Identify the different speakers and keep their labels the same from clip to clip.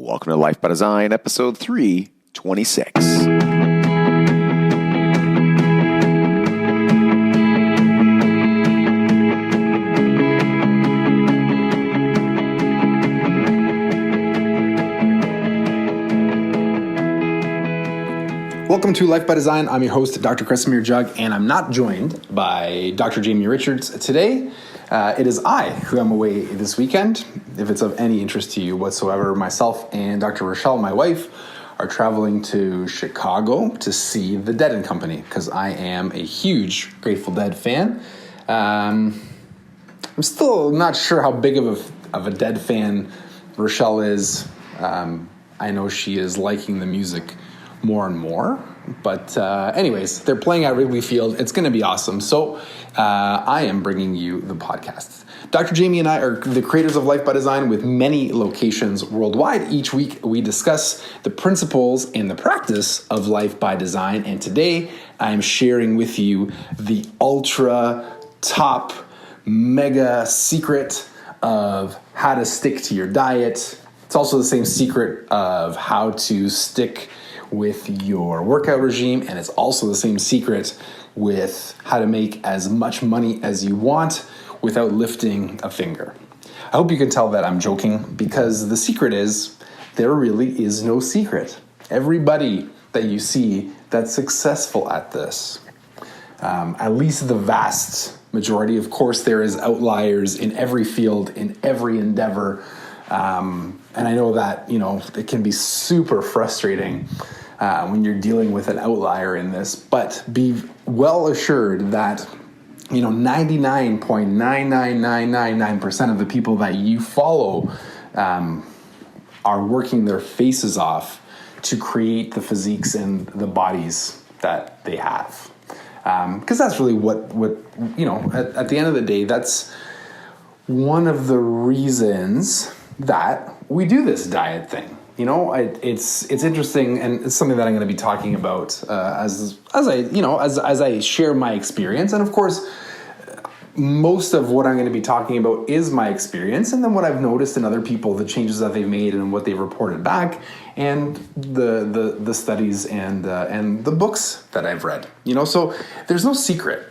Speaker 1: Welcome to Life by Design, episode 326.
Speaker 2: Welcome to Life by Design. I'm your host, Dr. Kresimir Jug, and I'm not joined by Dr. Jamie Richards today. It is I who am away this weekend. If it's of any interest to you whatsoever, myself and Dr. Rochelle, my wife, are traveling to Chicago to see The Dead and Company because I am a huge Grateful Dead fan. I'm still not sure how big of a Dead fan Rochelle is. I know she is liking the music more and more. But anyways, they're playing at Wrigley Field. It's going to be awesome. So I am bringing you the podcast. Dr. Jamie and I are the creators of Life by Design with many locations worldwide. Each week we discuss the principles and the practice of Life by Design. And today I'm sharing with you the ultra top mega secret of how to stick to your diet. It's also the same secret of how to stick with your workout regime, and it's also the same secret with how to make as much money as you want without lifting a finger. I hope you can tell that I'm joking, because the secret is there really is no secret. Everybody that you see that's successful at this, at least the vast majority, of course there is outliers in every field, in every endeavor, and I know that, it can be super frustrating when you're dealing with an outlier in this, but be well assured that 99.99999% of the people that you follow are working their faces off to create the physiques and the bodies that they have. Because that's really what at the end of the day, that's one of the reasons that we do this diet thing. It's interesting, and it's something that I'm going to be talking about as I share my experience. And of course, most of what I'm going to be talking about is my experience, and then what I've noticed in other people, the changes that they've made, and what they've reported back, and the studies and the books that I've read. So there's no secret.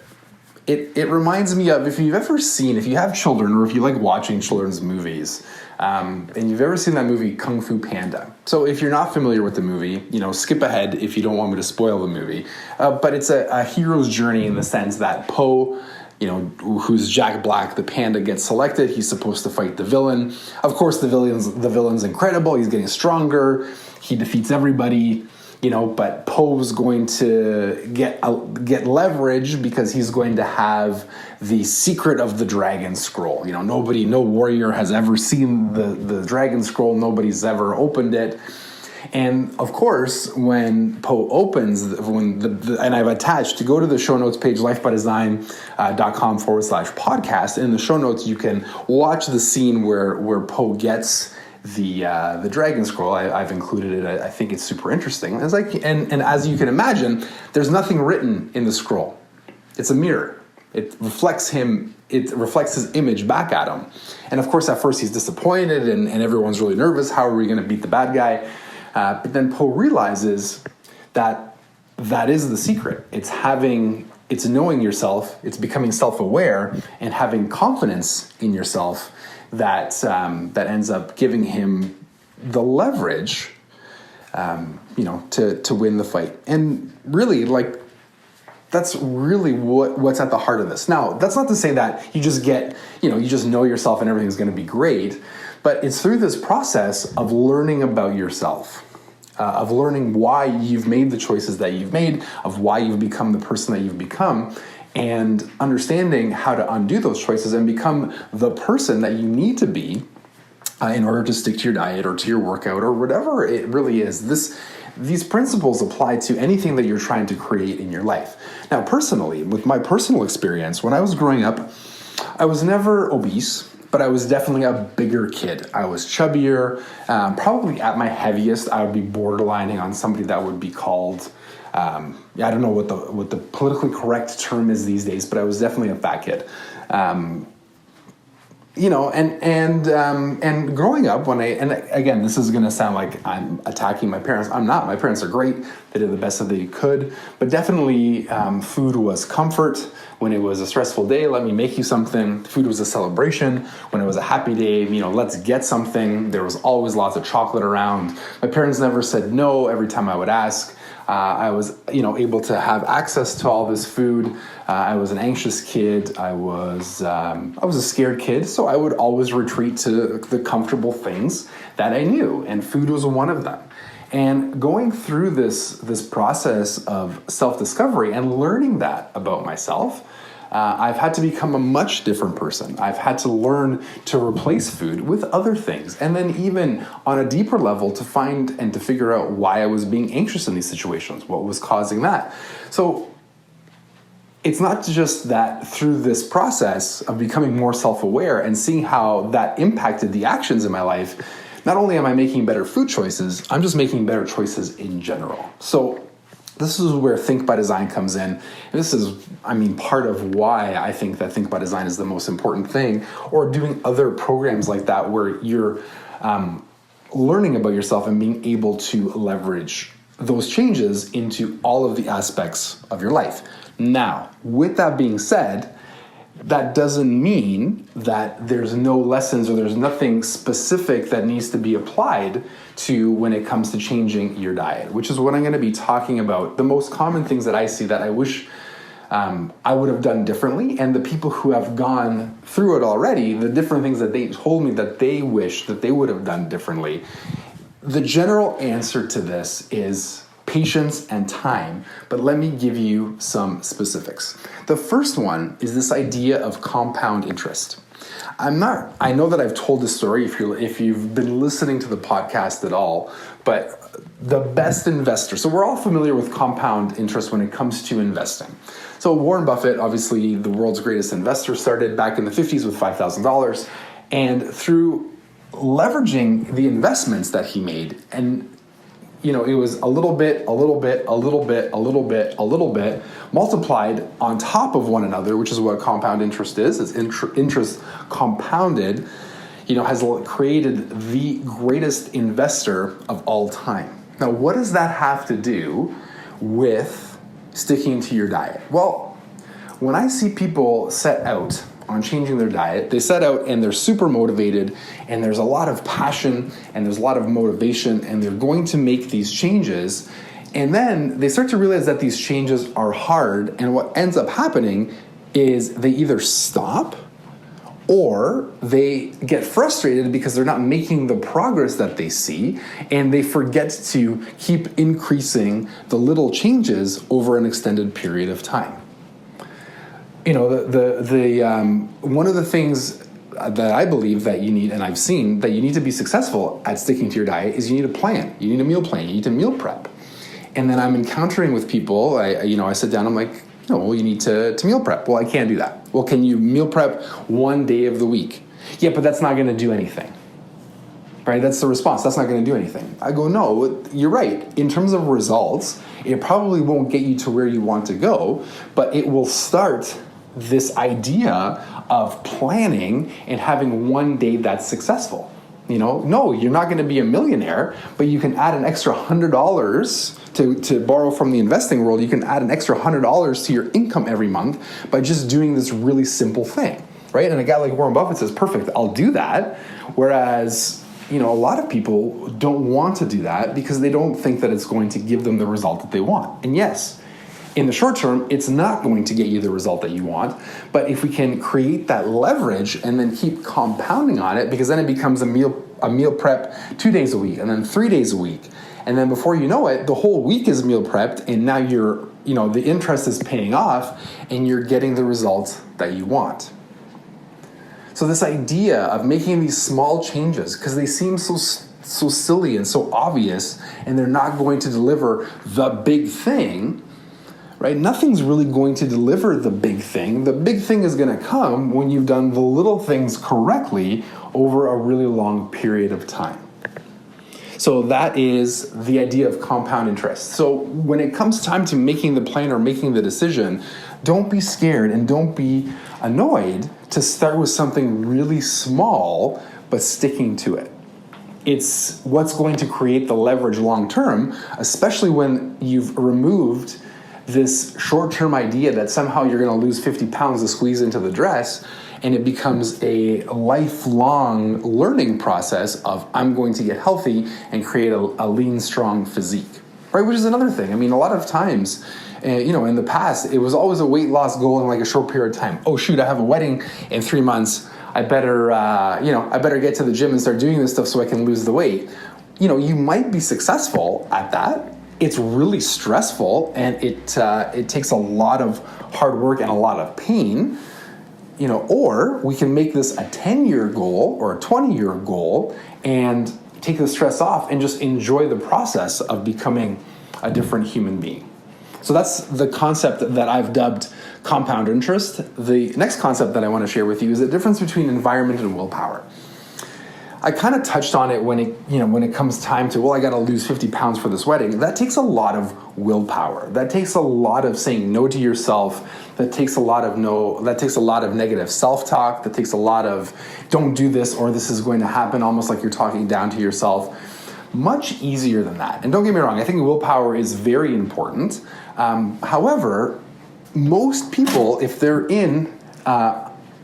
Speaker 2: It reminds me of, if you have children, or if you like watching children's movies, and you've ever seen that movie Kung Fu Panda. So if you're not familiar with the movie, skip ahead if you don't want me to spoil the movie. But it's a hero's journey in the sense that Po, who's Jack Black, the panda, gets selected. He's supposed to fight the villain. Of course, the villain's incredible. He's getting stronger. He defeats everybody. But Poe's going to get leverage because he's going to have the secret of the Dragon Scroll. No warrior has ever seen the Dragon Scroll. Nobody's ever opened it. And of course, when Poe opens, and I've attached, to go to the show notes page, lifebydesign.com/podcast. In the show notes, you can watch the scene where Poe gets the Dragon Scroll. I've included it. I think it's super interesting. It's like, and as you can imagine, there's nothing written in the scroll. It's a mirror. It reflects him. It reflects his image back at him. And of course, at first he's disappointed, and everyone's really nervous. How are we going to beat the bad guy? But then Poe realizes that is the secret. It's knowing yourself. It's becoming self-aware and having confidence in yourself that ends up giving him the leverage, to win the fight. And really, that's really what's at the heart of this. Now, that's not to say that you just know yourself and everything's going to be great, but it's through this process of learning about yourself, of learning why you've made the choices that you've made, of why you've become the person that you've become, and understanding how to undo those choices and become the person that you need to be in order to stick to your diet or to your workout or whatever it really is. These principles apply to anything that you're trying to create in your life. Now, personally, with my personal experience, when I was growing up, I was never obese, but I was definitely a bigger kid. I was chubbier. Probably at my heaviest, I would be borderlining on somebody that would be called, I don't know what the politically correct term is these days, but I was definitely a fat kid. and growing up and again, this is going to sound like I'm attacking my parents. I'm not. My parents are great. They did the best that they could, but definitely food was comfort. When it was a stressful day, let me make you something. Food was a celebration. When it was a happy day, let's get something. There was always lots of chocolate around. My parents never said no every time I would ask. I was, able to have access to all this food. I was an anxious kid. I was a scared kid, so I would always retreat to the comfortable things that I knew, and food was one of them. And going through this process of self-discovery and learning that about myself, I've had to become a much different person. I've had to learn to replace food with other things. And then even on a deeper level to find and to figure out why I was being anxious in these situations, what was causing that. So it's not just that through this process of becoming more self-aware and seeing how that impacted the actions in my life, not only am I making better food choices, I'm just making better choices in general. So this is where Think by Design comes in. And this is, part of why I think that Think by Design is the most important thing, or doing other programs like that where you're learning about yourself and being able to leverage those changes into all of the aspects of your life. Now, with that being said, that doesn't mean that there's no lessons or there's nothing specific that needs to be applied to when it comes to changing your diet, which is what I'm going to be talking about. The most common things that I see that I wish I would have done differently, and the people who have gone through it already, the different things that they told me that they wish that they would have done differently. The general answer to this is patience and time, but let me give you some specifics. The first one is this idea of compound interest. I know that I've told this story if you've been listening to the podcast at all, but the best investor, so we're all familiar with compound interest when it comes to investing. So Warren Buffett, obviously the world's greatest investor, started back in the 50s with $5,000, and through leveraging the investments that he made, and it was a little bit multiplied on top of one another, which is what compound interest is. It's interest compounded, has created the greatest investor of all time. Now, what does that have to do with sticking to your diet? Well, when I see people set out on changing their diet, they set out and they're super motivated, and there's a lot of passion and there's a lot of motivation, and they're going to make these changes, and then they start to realize that these changes are hard, and what ends up happening is they either stop or they get frustrated because they're not making the progress that they see, and they forget to keep increasing the little changes over an extended period of time. One of the things that I believe that you need, and I've seen that you need to be successful at sticking to your diet, is you need a plan. You need a meal plan. You need to meal prep. And then I'm encountering with people, I sit down, I'm like, you need to meal prep. Well, I can't do that. Well, can you meal prep one day of the week? Yeah, but that's not going to do anything. Right? That's the response. That's not going to do anything. I go, no, you're right. In terms of results, it probably won't get you to where you want to go, but it will start this idea of planning and having one day that's successful. No, you're not going to be a millionaire, but you can add an extra $100 to borrow from the investing world. You can add an extra $100 to your income every month by just doing this really simple thing, right? And a guy like Warren Buffett says, perfect, I'll do that. Whereas, a lot of people don't want to do that because they don't think that it's going to give them the result that they want. And yes, in the short term, it's not going to get you the result that you want. But if we can create that leverage and then keep compounding on it, because then it becomes a meal prep 2 days a week, and then 3 days a week. And then before you know it, the whole week is meal prepped, and now the interest is paying off, and you're getting the results that you want. So this idea of making these small changes, because they seem so silly and so obvious, and they're not going to deliver the big thing, right? Nothing's really going to deliver the big thing. The big thing is going to come when you've done the little things correctly over a really long period of time. So that is the idea of compound interest. So when it comes time to making the plan or making the decision, don't be scared and don't be annoyed to start with something really small, but sticking to it. It's what's going to create the leverage long term, especially when you've removed this short-term idea that somehow you're going to lose 50 pounds to squeeze into the dress, and it becomes a lifelong learning process of I'm going to get healthy and create a lean, strong physique, right? Which is another thing. I mean, a lot of times, in the past, it was always a weight loss goal in like a short period of time. Oh shoot, I have a wedding in 3 months. I better get to the gym and start doing this stuff so I can lose the weight. You might be successful at that. It's really stressful, and it takes a lot of hard work and a lot of pain. Or we can make this a 10-year goal or a 20-year goal and take the stress off and just enjoy the process of becoming a different human being. So that's the concept that I've dubbed compound interest. The next concept that I want to share with you is the difference between environment and willpower. I kind of touched on it when it comes time to, I got to lose 50 pounds for this wedding. That takes a lot of willpower. That takes a lot of saying no to yourself. That takes a lot of negative self-talk. That takes a lot of don't do this or this is going to happen, almost like you're talking down to yourself. Much easier than that. And don't get me wrong, I think willpower is very important. However, most people, if they're in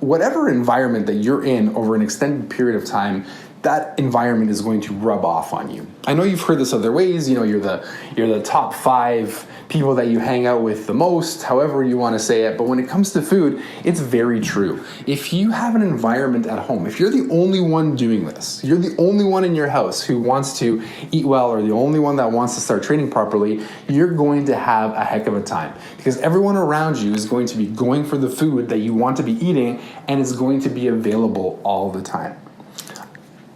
Speaker 2: whatever environment that you're in over an extended period of time, that environment is going to rub off on you. I know you've heard this other ways. You're the top 5 people that you hang out with the most, however you want to say it. But when it comes to food, it's very true. If you have an environment at home, if you're the only one doing this, you're the only one in your house who wants to eat well or the only one that wants to start training properly, you're going to have a heck of a time because everyone around you is going to be going for the food that you want to be eating and it's going to be available all the time.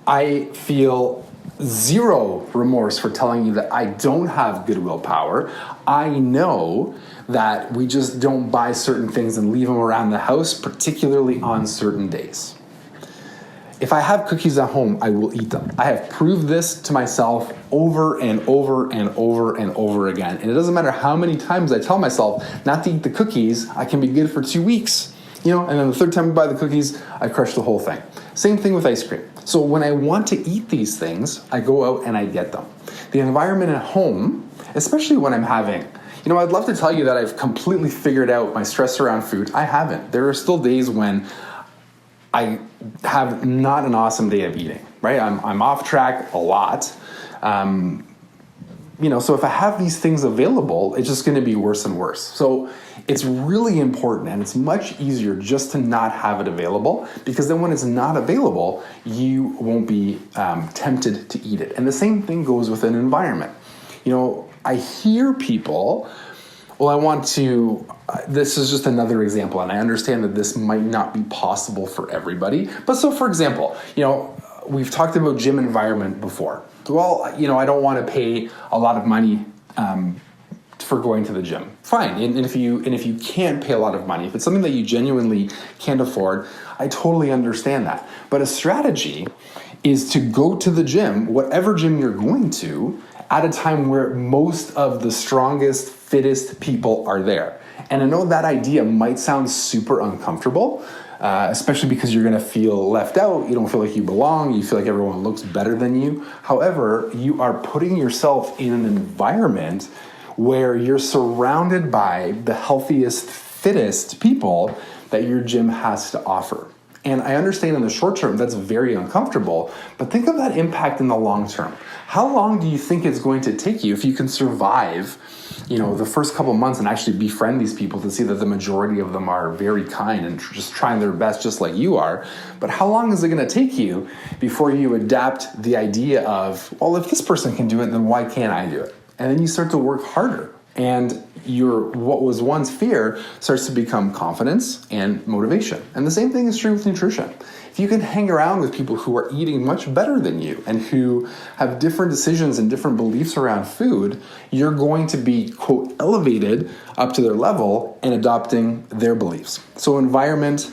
Speaker 2: I feel zero remorse for telling you that I don't have good willpower. I know that we just don't buy certain things and leave them around the house, particularly on certain days. If I have cookies at home, I will eat them. I have proved this to myself over and over and over and over again. And it doesn't matter how many times I tell myself not to eat the cookies, I can be good for 2 weeks. And then the third time I buy the cookies, I crush the whole thing. Same thing with ice cream. So when I want to eat these things, I go out and I get them. The environment at home, especially when I'm having, I'd love to tell you that I've completely figured out my stress around food. I haven't. There are still days when I have not an awesome day of eating, right? I'm off track a lot. So if I have these things available, it's just going to be worse and worse. So it's really important and it's much easier just to not have it available because then when it's not available, you won't be tempted to eat it. And the same thing goes with an environment. I hear people, this is just another example, and I understand that this might not be possible for everybody. But so for example, we've talked about gym environment before. Well, I don't want to pay a lot of money for going to the gym. Fine. And if you can't pay a lot of money, if it's something that you genuinely can't afford, I totally understand that. But a strategy is to go to the gym, whatever gym you're going to, at a time where most of the strongest, fittest people are there. And I know that idea might sound super uncomfortable, especially because you're going to feel left out. You don't feel like you belong. You feel like everyone looks better than you. However, you are putting yourself in an environment where you're surrounded by the healthiest, fittest people that your gym has to offer. And I understand in the short term, that's very uncomfortable, but think of that impact in the long term. How long do you think it's going to take you if you can survive, the first couple months and actually befriend these people to see that the majority of them are very kind and just trying their best just like you are? But how long is it going to take you before you adapt the idea of, if this person can do it, then why can't I do it? And then you start to work harder. And what was once fear starts to become confidence and motivation. And the same thing is true with nutrition. If you can hang around with people who are eating much better than you and who have different decisions and different beliefs around food, you're going to be, quote, elevated up to their level and adopting their beliefs. So environment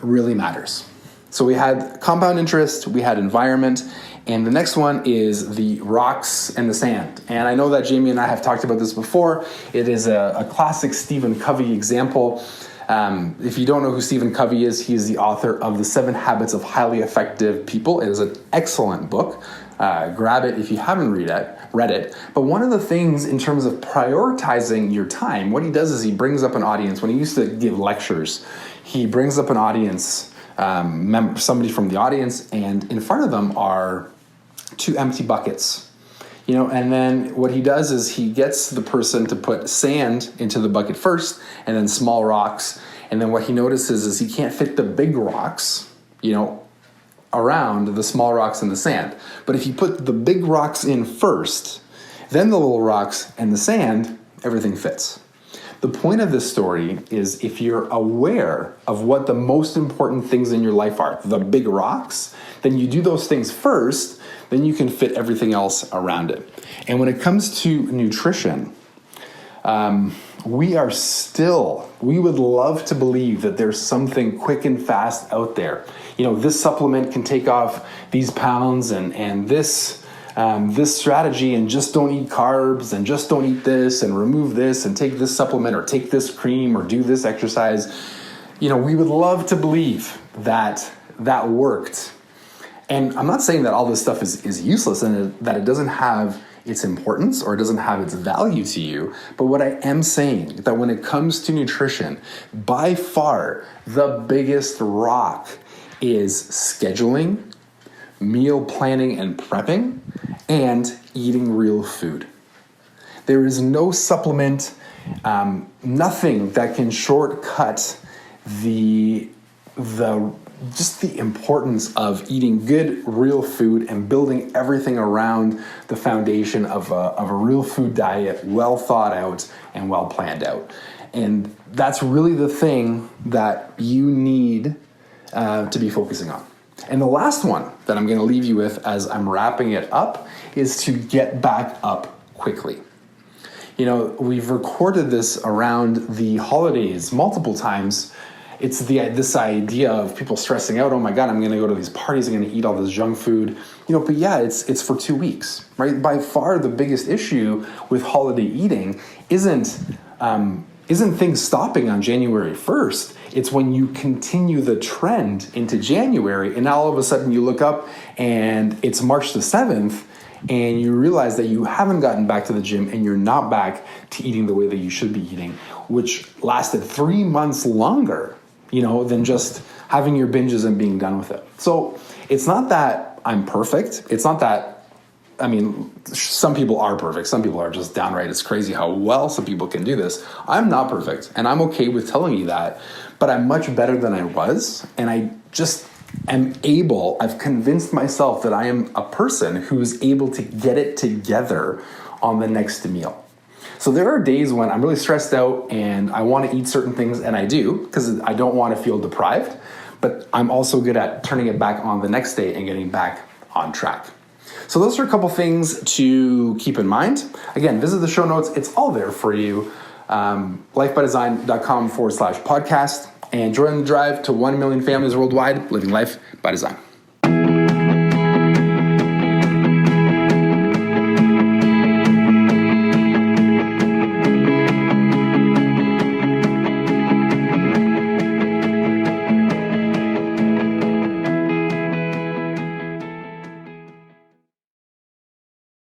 Speaker 2: really matters. So we had compound interest, we had environment, and the next one is the rocks and the sand. And I know that Jamie and I have talked about this before. It is a classic Stephen Covey example. If you don't know who Stephen Covey is, he is the author of The 7 Habits of Highly Effective People. It is an excellent book. Grab it if you haven't read it. But one of the things in terms of prioritizing your time, what he does is he brings up an audience. When he used to give lectures, he brings up an audience, somebody from the audience, and in front of them are 2 empty buckets. And then what he does is he gets the person to put sand into the bucket first and then small rocks. And then what he notices is he can't fit the big rocks, around the small rocks and the sand. But if you put the big rocks in first, then the little rocks and the sand, everything fits. The point of this story is if you're aware of what the most important things in your life are, the big rocks, then you do those things first, then you can fit everything else around it. And when it comes to nutrition, we would love to believe that there's something quick and fast out there. This supplement can take off these pounds and this strategy, and just don't eat carbs, and just don't eat this, and remove this, and take this supplement, or take this cream, or do this exercise. We would love to believe that worked. And I'm not saying that all this stuff is useless and that it doesn't have its importance or it doesn't have its value to you. But what I am saying that when it comes to nutrition, by far the biggest rock is scheduling, meal planning and prepping, and eating real food. There is no supplement, nothing that can shortcut the importance of eating good real food and building everything around the foundation of a real food diet, well thought out and well planned out. And that's really the thing that you need to be focusing on. And the last one that I'm going to leave you with as I'm wrapping it up is to get back up quickly. We've recorded this around the holidays multiple times. It's this idea of people stressing out, oh my God, I'm going to go to these parties, I'm going to eat all this junk food. But yeah, it's for 2 weeks, right? By far the biggest issue with holiday eating isn't things stopping on January 1st. It's when you continue the trend into January, and now all of a sudden you look up and it's March the 7th, and you realize that you haven't gotten back to the gym and you're not back to eating the way that you should be eating, which lasted 3 months longer, than just having your binges and being done with it. So it's not that I'm perfect. It's not that, some people are perfect. Some people are just downright. It's crazy how well some people can do this. I'm not perfect, and I'm okay with telling you that, but I'm much better than I was, and I just I've convinced myself that I am a person who's able to get it together on the next meal. So there are days when I'm really stressed out and I want to eat certain things, and I do, because I don't want to feel deprived, but I'm also good at turning it back on the next day and getting back on track. So those are a couple things to keep in mind. Again, visit the show notes. It's all there for you. lifebydesign.com/podcast, and join the drive to 1 million families worldwide living life by design.